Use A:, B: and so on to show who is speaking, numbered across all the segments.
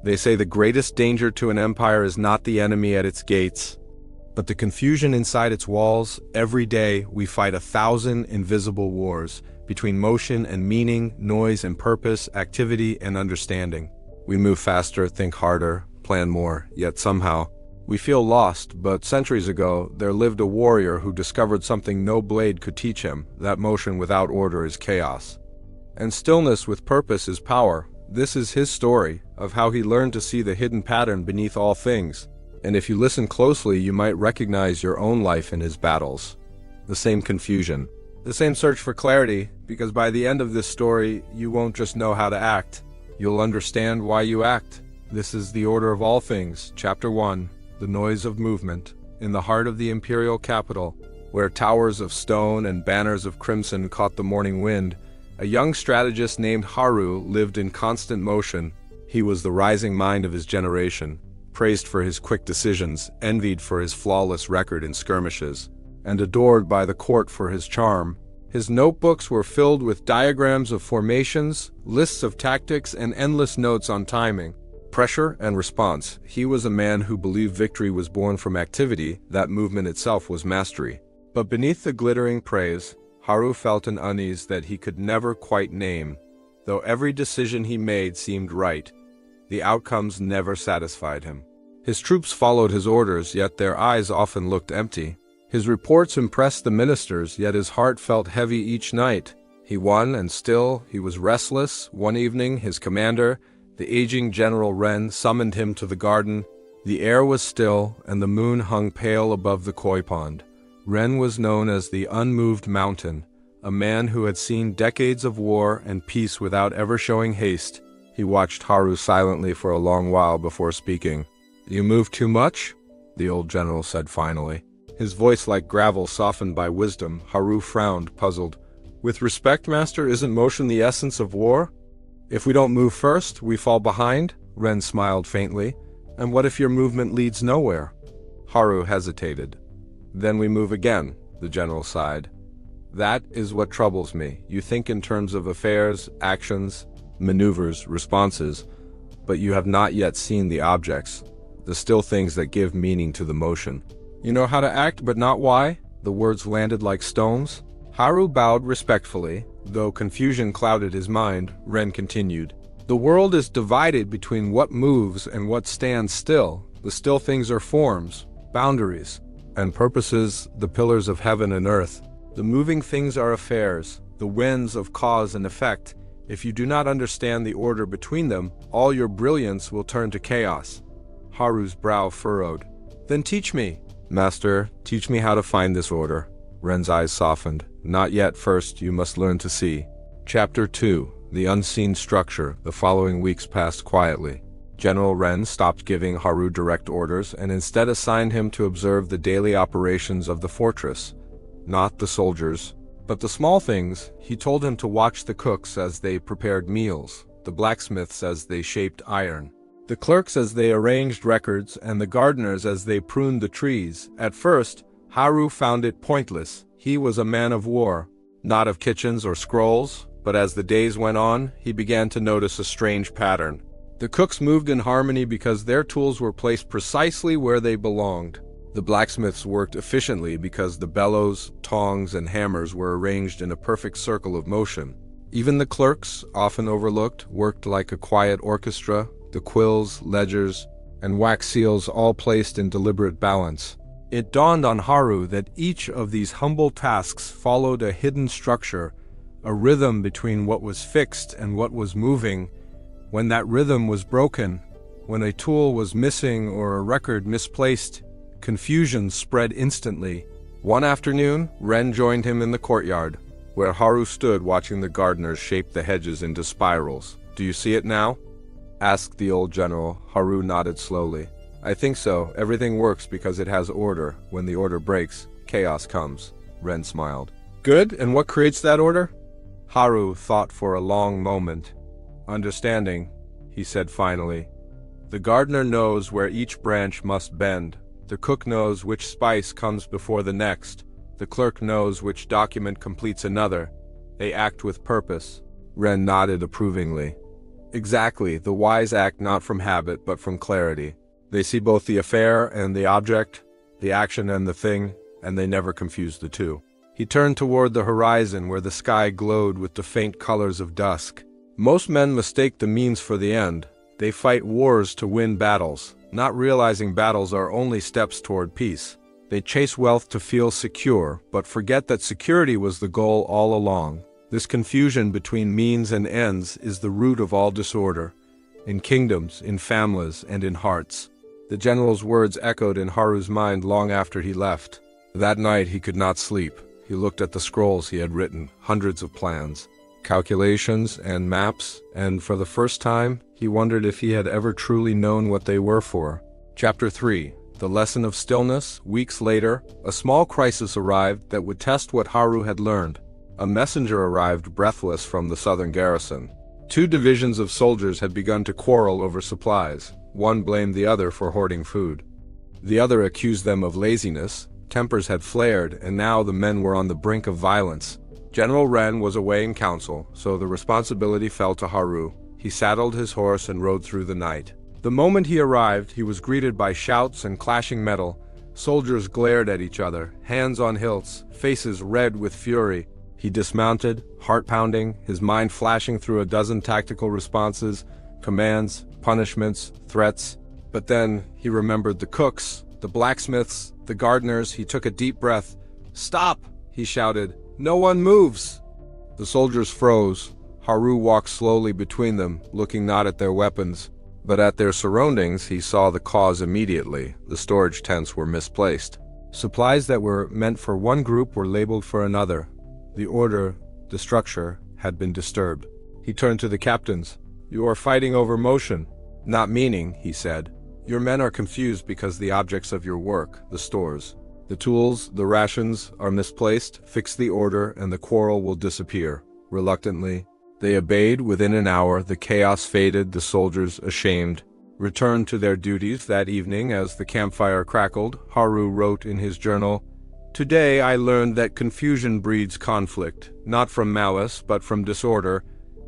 A: They say the greatest danger to an empire is not the enemy at its gates, but the confusion inside its walls. Every day we fight 1,000 invisible wars between motion and meaning, noise and purpose, activity and understanding. We move faster, think harder, plan more, yet somehow we feel lost. But centuries ago, there lived a warrior who discovered something no blade could teach him, that motion without order is chaos, and stillness with purpose is power. This is his story of how he learned to see the hidden pattern beneath all things. And if you listen closely, you might recognize your own life in his battles. The same confusion, the same search for clarity, because by the end of this story, you won't just know how to act, you'll understand why you act. This is the order of all things, Chapter 1, The Noise of Movement. In the heart of the imperial capital, where towers of stone and banners of crimson caught the morning wind, a young strategist named Haru lived in constant motion. He was the rising mind of his generation, praised for his quick decisions, envied for his flawless record in skirmishes, and adored by the court for his charm. His notebooks were filled with diagrams of formations, lists of tactics, and endless notes on timing, pressure, and response. He was a man who believed victory was born from activity, that movement itself was mastery. But beneath the glittering praise, Haru felt an unease that he could never quite name. Though every decision he made seemed right, the outcomes never satisfied him. His troops followed his orders, yet their eyes often looked empty. His reports impressed the ministers, yet his heart felt heavy each night. He won, and still he was restless. One evening, his commander, the aging General Ren, summoned him to the garden. The air was still, and the moon hung pale above the koi pond. Ren was known as the unmoved mountain, a man who had seen decades of war and peace without ever showing haste. He watched Haru silently for a long while before speaking. "You move too much?" the old general said finally. His voice like gravel softened by wisdom. Haru frowned, puzzled. "With respect, master, isn't motion the essence of war? If we don't move first, we fall behind?" Ren smiled faintly. "And what if your movement leads nowhere?" Haru hesitated. "Then we move again," the general sighed. "That is what troubles me. You think in terms of affairs, actions, maneuvers, responses, but you have not yet seen the objects, the still things that give meaning to the motion. You know how to act, but not why?" The words landed like stones. Haru bowed respectfully, though confusion clouded his mind. Ren continued. "The world is divided between what moves and what stands still. The still things are forms, boundaries, and purposes, the pillars of heaven and earth. The moving things are affairs, the winds of cause and effect. If you do not understand the order between them, all your brilliance will turn to chaos." Haru's brow furrowed. "Then teach me." "Master, teach me how to find this order." Ren's eyes softened. "Not yet. First, you must learn to see." Chapter 2, The Unseen Structure. The following weeks passed quietly. General Ren stopped giving Haru direct orders and instead assigned him to observe the daily operations of the fortress. Not the soldiers, but the small things. He told him to watch the cooks as they prepared meals, the blacksmiths as they shaped iron, the clerks as they arranged records, and the gardeners as they pruned the trees. At first, Haru found it pointless. He was a man of war, not of kitchens or scrolls, but as the days went on, he began to notice a strange pattern. The cooks moved in harmony because their tools were placed precisely where they belonged. The blacksmiths worked efficiently because the bellows, tongs, and hammers were arranged in a perfect circle of motion. Even the clerks, often overlooked, worked like a quiet orchestra, the quills, ledgers, and wax seals all placed in deliberate balance. It dawned on Haru that each of these humble tasks followed a hidden structure, a rhythm between what was fixed and what was moving. When that rhythm was broken, when a tool was missing or a record misplaced, confusion spread instantly. One afternoon, Ren joined him in the courtyard, where Haru stood watching the gardeners shape the hedges into spirals. "Do you see it now?" asked the old general. Haru nodded slowly. "I think so. Everything works because it has order. When the order breaks, chaos comes." Ren smiled. "Good, and what creates that order?" Haru thought for a long moment. "Understanding," he said finally. "The gardener knows where each branch must bend. The cook knows which spice comes before the next. The clerk knows which document completes another. They act with purpose." Ren nodded approvingly. Exactly, the wise act not from habit but from clarity. They see both the affair and the object, the action and the thing, and they never confuse the two. He turned toward the horizon where the sky glowed with the faint colors of dusk. Most men mistake the means for the end. They fight wars to win battles, not realizing battles are only steps toward peace. They chase wealth to feel secure, but forget that security was the goal all along. This confusion between means and ends is the root of all disorder, in kingdoms, in families, and in hearts. The general's words echoed in Haru's mind long after he left. That night he could not sleep. He looked at the scrolls he had written, hundreds of plans, calculations, and maps, and for the first time, he wondered if he had ever truly known what they were for. Chapter 3. The Lesson of Stillness. Weeks later, a small crisis arrived that would test what Haru had learned. A messenger arrived breathless from the southern garrison. Two divisions of soldiers had begun to quarrel over supplies. One blamed the other for hoarding food. The other accused them of laziness. Tempers had flared, and now the men were on the brink of violence. General Ren was away in council, so the responsibility fell to Haru. He saddled his horse and rode through the night. The moment he arrived, he was greeted by shouts and clashing metal. Soldiers glared at each other, hands on hilts, faces red with fury. He dismounted, heart pounding, his mind flashing through a dozen tactical responses, commands, punishments, threats. But then he remembered the cooks, the blacksmiths, the gardeners. He took a deep breath. "Stop!" he shouted. "No one moves!" The soldiers froze. Haru walked slowly between them, looking not at their weapons, but at their surroundings. He saw the cause immediately. The storage tents were misplaced. Supplies that were meant for one group were labeled for another. The order, the structure, had been disturbed. He turned to the captains. "You are fighting over motion, not meaning," he said. "Your men are confused because the objects of your work, the stores, the tools, the rations, are misplaced. Fix the order and the quarrel will disappear." Reluctantly, they obeyed. Within an hour, the chaos faded. The soldiers, ashamed, returned to their duties. That evening, as the campfire crackled, Haru wrote in his journal, "Today I learned that confusion breeds conflict, not from malice but from disorder.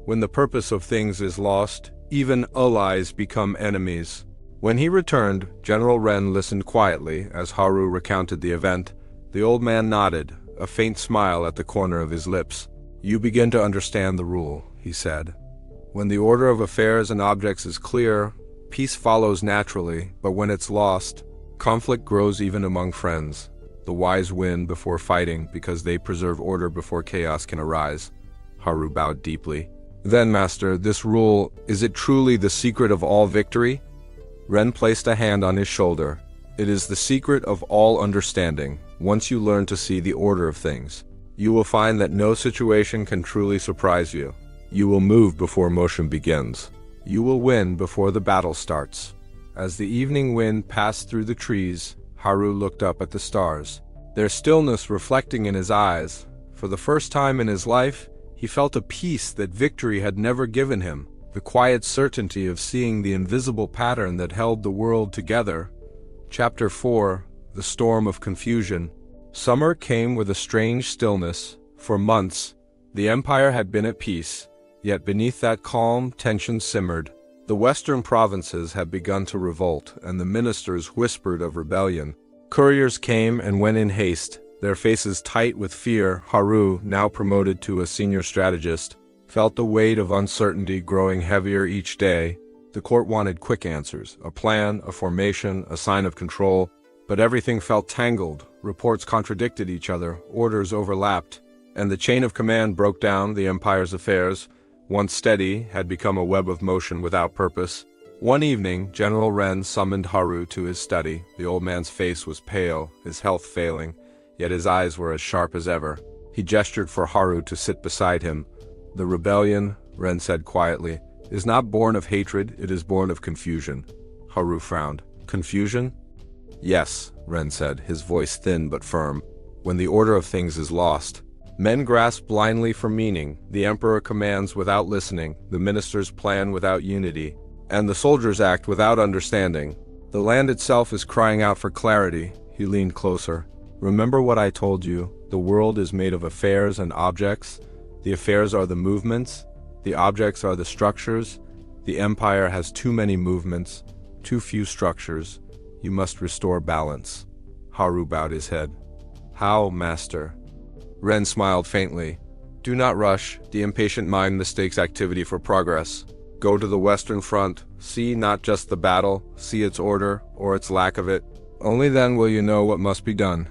A: When the purpose of things is lost, even allies become enemies." When he returned, General Ren listened quietly as Haru recounted the event. The old man nodded, a faint smile at the corner of his lips. "You begin to understand the rule," he said. "When the order of affairs and objects is clear, peace follows naturally, but when it's lost, conflict grows even among friends. The wise win before fighting because they preserve order before chaos can arise." Haru bowed deeply. "Then, Master, this rule, is it truly the secret of all victory?" Ren placed a hand on his shoulder. "It is the secret of all understanding. Once you learn to see the order of things, you will find that no situation can truly surprise you. You will move before motion begins. You will win before the battle starts." As the evening wind passed through the trees, Haru looked up at the stars, their stillness reflecting in his eyes. For the first time in his life, he felt a peace that victory had never given him, the quiet certainty of seeing the invisible pattern that held the world together. Chapter 4. The Storm of Confusion. Summer came with a strange stillness. For months, the empire had been at peace, yet beneath that calm, tension simmered. The western provinces had begun to revolt, and the ministers whispered of rebellion. Couriers came and went in haste, their faces tight with fear. Haru, now promoted to a senior strategist, felt the weight of uncertainty growing heavier each day. The court wanted quick answers, a plan, a formation, a sign of control, but everything felt tangled. Reports contradicted each other, orders overlapped, and the chain of command broke down. The empire's affairs, once steady, had become a web of motion without purpose. One evening, General Ren summoned Haru to his study. The old man's face was pale, his health failing, yet his eyes were as sharp as ever. He gestured for Haru to sit beside him. "The rebellion," Ren said quietly, "is not born of hatred, it is born of confusion." Haru frowned. "Confusion?" "Yes," Ren said, his voice thin but firm. "When the order of things is lost, men grasp blindly for meaning. The emperor commands without listening, the ministers plan without unity, and the soldiers act without understanding. The land itself is crying out for clarity." He leaned closer. "Remember what I told you. The world is made of affairs and objects. The affairs are the movements, the objects are the structures, The empire has too many movements, too few structures. You must restore balance. Haru bowed his head. How, master? Ren smiled faintly. Do not rush. The impatient mind mistakes activity for progress. Go to the Western Front. See not just the battle, see its order, or its lack of it. Only then will you know what must be done.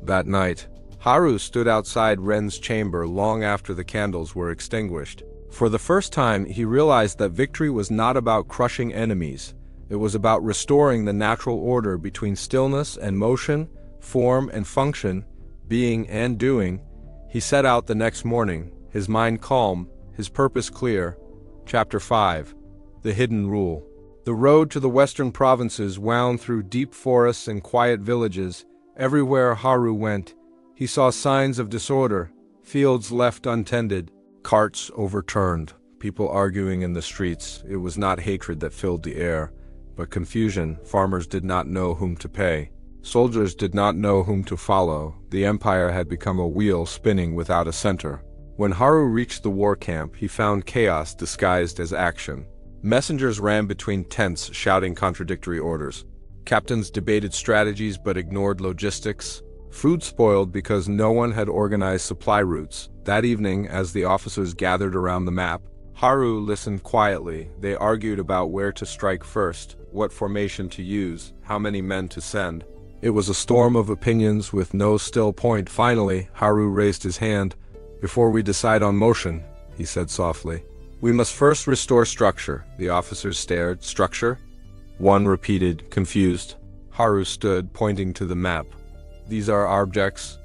A: That night, Haru stood outside Ren's chamber long after the candles were extinguished. For the first time, he realized that victory was not about crushing enemies. It was about restoring the natural order between stillness and motion, form and function, being and doing. He set out the next morning, his mind calm, his purpose clear. Chapter 5. The Hidden Rule. The road to the western provinces wound through deep forests and quiet villages. Everywhere Haru went, he saw signs of disorder, fields left untended, carts overturned, people arguing in the streets. It was not hatred that filled the air, but confusion. Farmers did not know whom to pay. Soldiers did not know whom to follow. The empire had become a wheel spinning without a center. When Haru reached the war camp, he found chaos disguised as action. Messengers ran between tents, shouting contradictory orders. Captains debated strategies but ignored logistics. Food spoiled because no one had organized supply routes. That evening, as the officers gathered around the map, Haru listened quietly. They argued about where to strike first, what formation to use, how many men to send. It was a storm of opinions with no still point. Finally, Haru raised his hand. Before we decide on motion, he said softly, we must first restore structure. The officers stared. Structure? One repeated, confused. Haru stood, pointing to the map. These are objects,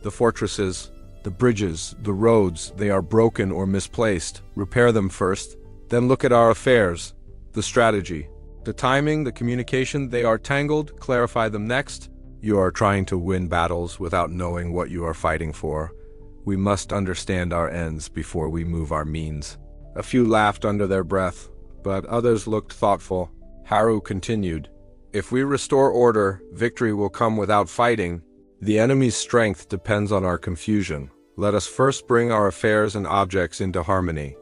A: the fortresses, the bridges, the roads. They are broken or misplaced. Repair them first, then look at our affairs, the strategy, the timing, the communication. They are tangled. Clarify them next. You are trying to win battles without knowing what you are fighting for. We must understand our ends before we move our means. A few laughed under their breath, but others looked thoughtful. Haru continued, if we restore order, victory will come without fighting. The enemy's strength depends on our confusion. Let us first bring our affairs and objects into harmony.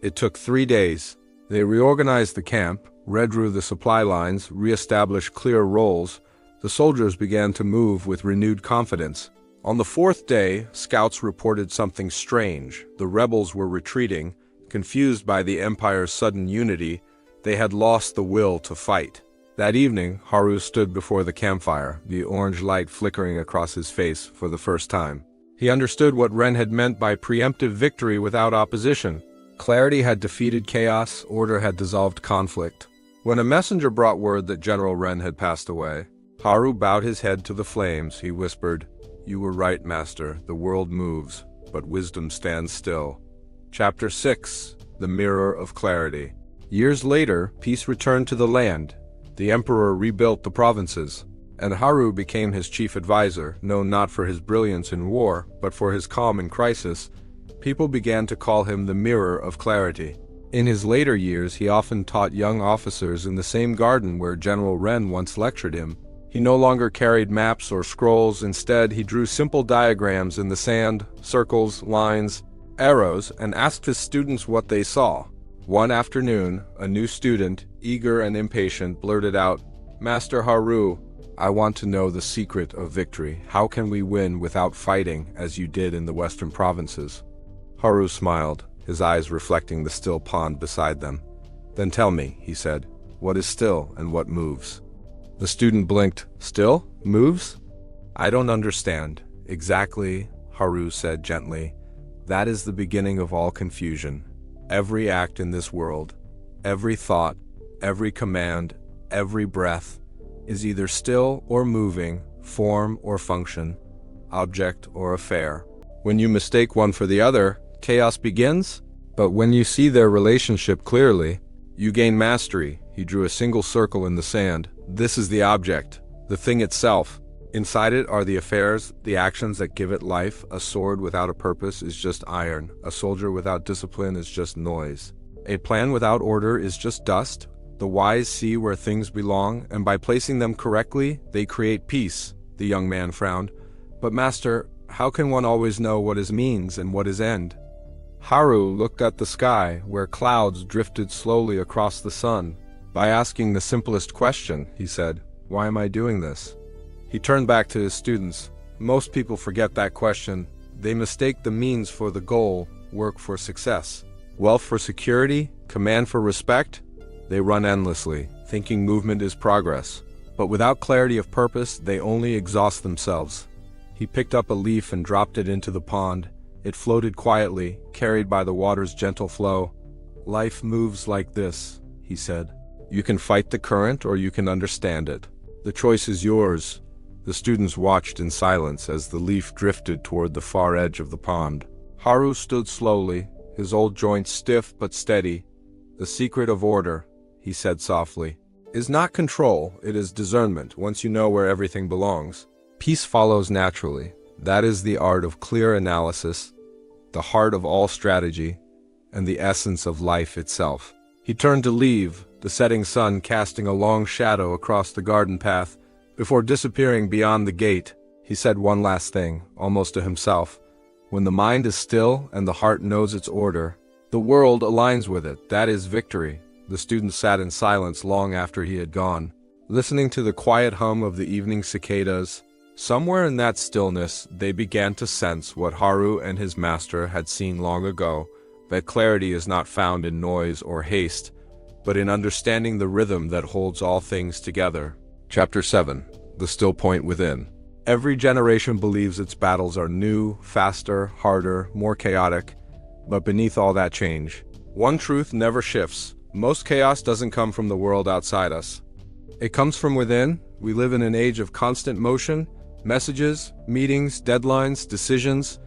A: It took 3 days. They reorganized the camp, redrew the supply lines, re-established clear roles. The soldiers began to move with renewed confidence. On the 4th day, scouts reported something strange. The rebels were retreating, confused by the Empire's sudden unity. They had lost the will to fight. That evening, Haru stood before the campfire, the orange light flickering across his face for the first time. He understood what Ren had meant by preemptive victory without opposition. Clarity had defeated chaos, order had dissolved conflict. When a messenger brought word that General Ren had passed away, Haru bowed his head to the flames. He whispered, you were right, master. The world moves, but wisdom stands still. Chapter 6. The Mirror of Clarity. Years later, peace returned to the land. The emperor rebuilt the provinces, and Haru became his chief advisor, known not for his brilliance in war, but for his calm in crisis. People began to call him the Mirror of Clarity. In his later years, he often taught young officers in the same garden where General Ren once lectured him. He no longer carried maps or scrolls. Instead, he drew simple diagrams in the sand, circles, lines, arrows, and asked his students what they saw. One afternoon, a new student, eager and impatient, blurted out, Master Haru, I want to know the secret of victory. How can we win without fighting, as you did in the western provinces? Haru smiled, his eyes reflecting the still pond beside them. Then tell me, he said, what is still and what moves? The student blinked. Still? Moves? I don't understand. Exactly, Haru said gently. That is the beginning of all confusion. Every act in this world, every thought, every command, every breath, is either still or moving, form or function, object or affair. When you mistake one for the other, chaos begins. But when you see their relationship clearly, you gain mastery. He drew a single circle in the sand. This is the object, the thing itself. Inside it are the affairs, the actions that give it life. A sword without a purpose is just iron. A soldier without discipline is just noise. A plan without order is just dust. The wise see where things belong, and by placing them correctly, they create peace. The young man frowned. But master, how can one always know what is means and what is end? Haru looked at the sky, where clouds drifted slowly across the sun. By asking the simplest question, he said, "Why am I doing this?" He turned back to his students. Most people forget that question. They mistake the means for the goal, work for success, wealth for security, command for respect. They run endlessly, thinking movement is progress. But without clarity of purpose, they only exhaust themselves. He picked up a leaf and dropped it into the pond. It floated quietly, carried by the water's gentle flow. "Life moves like this," he said. "You can fight the current or you can understand it. The choice is yours." The students watched in silence as the leaf drifted toward the far edge of the pond. Haru stood slowly, his old joints stiff but steady. "The secret of order," he said softly, "is not control, it is discernment. Once you know where everything belongs, peace follows naturally. That is the art of clear analysis, the heart of all strategy, and the essence of life itself." He turned to leave, the setting sun casting a long shadow across the garden path. Before disappearing beyond the gate, he said one last thing, almost to himself. "When the mind is still and the heart knows its order, the world aligns with it. That is victory." The students sat in silence long after he had gone, listening to the quiet hum of the evening cicadas. Somewhere in that stillness, they began to sense what Haru and his master had seen long ago, that clarity is not found in noise or haste, but in understanding the rhythm that holds all things together. Chapter 7. The Still Point Within. Every generation believes its battles are new, faster, harder, more chaotic, but beneath all that change, one truth never shifts. Most chaos doesn't come from the world outside us. It comes from within. We live in an age of constant motion, messages, meetings, deadlines, decisions.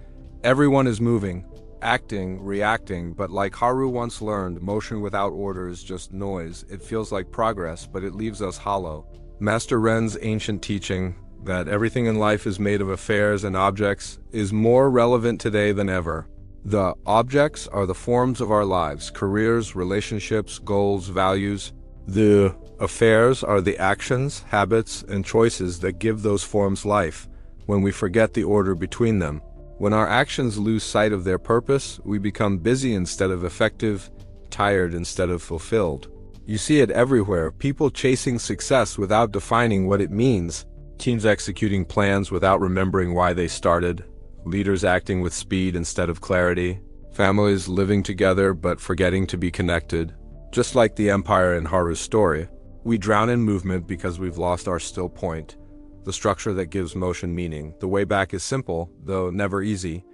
A: Everyone is moving, acting, reacting, but like Haru once learned, motion without order is just noise. It feels like progress, but it leaves us hollow. Master Ren's ancient teaching, that everything in life is made of affairs and objects, is more relevant today than ever. The objects are the forms of our lives, careers, relationships, goals, values. The affairs are the actions, habits, and choices that give those forms life. When we forget the order between them, when our actions lose sight of their purpose, we become busy instead of effective, tired instead of fulfilled. You see it everywhere, people chasing success without defining what it means, teams executing plans without remembering why they started, leaders acting with speed instead of clarity, families living together but forgetting to be connected. Just like the empire in Haru's story, we drown in movement because we've lost our still point, the structure that gives motion meaning. The way back is simple, though never easy.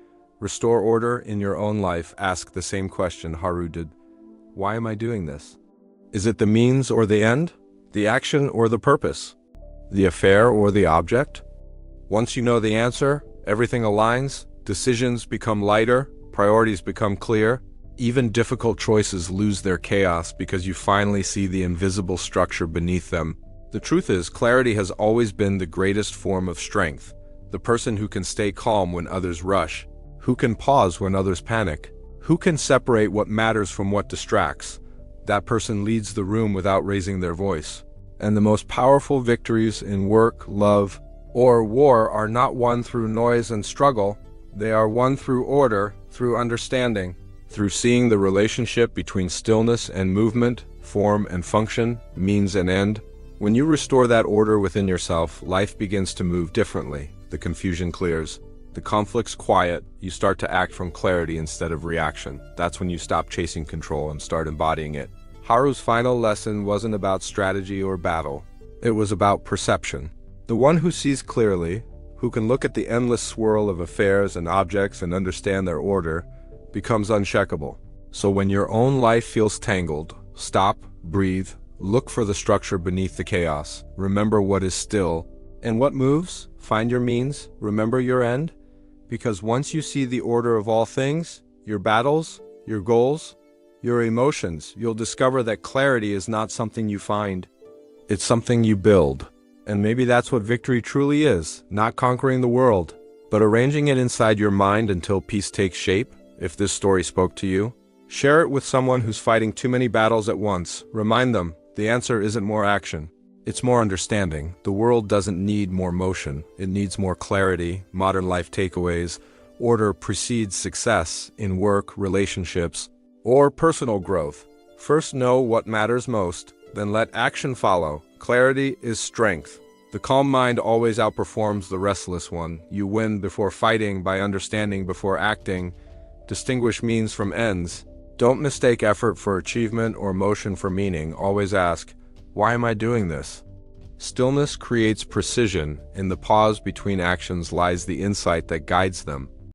A: Restore order in your own life. Ask the same question Haru did. Why am I doing this? Is it the means or the end? The action or the purpose? The affair or the object? Once you know the answer, everything aligns, decisions become lighter, priorities become clear. Even difficult choices lose their chaos because you finally see the invisible structure beneath them. The truth is, clarity has always been the greatest form of strength. The person who can stay calm when others rush, who can pause when others panic, who can separate what matters from what distracts. That person leads the room without raising their voice. And the most powerful victories in work, love, or war are not won through noise and struggle. They are won through order, through understanding, through seeing the relationship between stillness and movement, form and function, means and end. When you restore that order within yourself, life begins to move differently. The confusion clears. The conflicts quiet. You start to act from clarity instead of reaction. That's when you stop chasing control and start embodying it. Haru's final lesson wasn't about strategy or battle. It was about perception. The one who sees clearly, who can look at the endless swirl of affairs and objects and understand their order, becomes unshakable. So when your own life feels tangled, stop, breathe, look for the structure beneath the chaos. Remember what is still. And what moves? Find your means. Remember your end. Because once you see the order of all things, your battles, your goals, your emotions, you'll discover that clarity is not something you find. It's something you build. And maybe that's what victory truly is, not conquering the world, but arranging it inside your mind until peace takes shape. If this story spoke to you, share it with someone who's fighting too many battles at once. Remind them, the answer isn't more action. It's more understanding. The world doesn't need more motion. It needs more clarity, modern life takeaways, Order precedes success in work, relationships, or personal growth. First know what matters most, then let action follow. Clarity is strength. The calm mind always outperforms the restless one. You win before fighting by understanding before acting. Distinguish means from ends. Don't mistake effort for achievement or motion for meaning. Always ask, why am I doing this? Stillness creates precision. In the pause between actions lies the insight that guides them.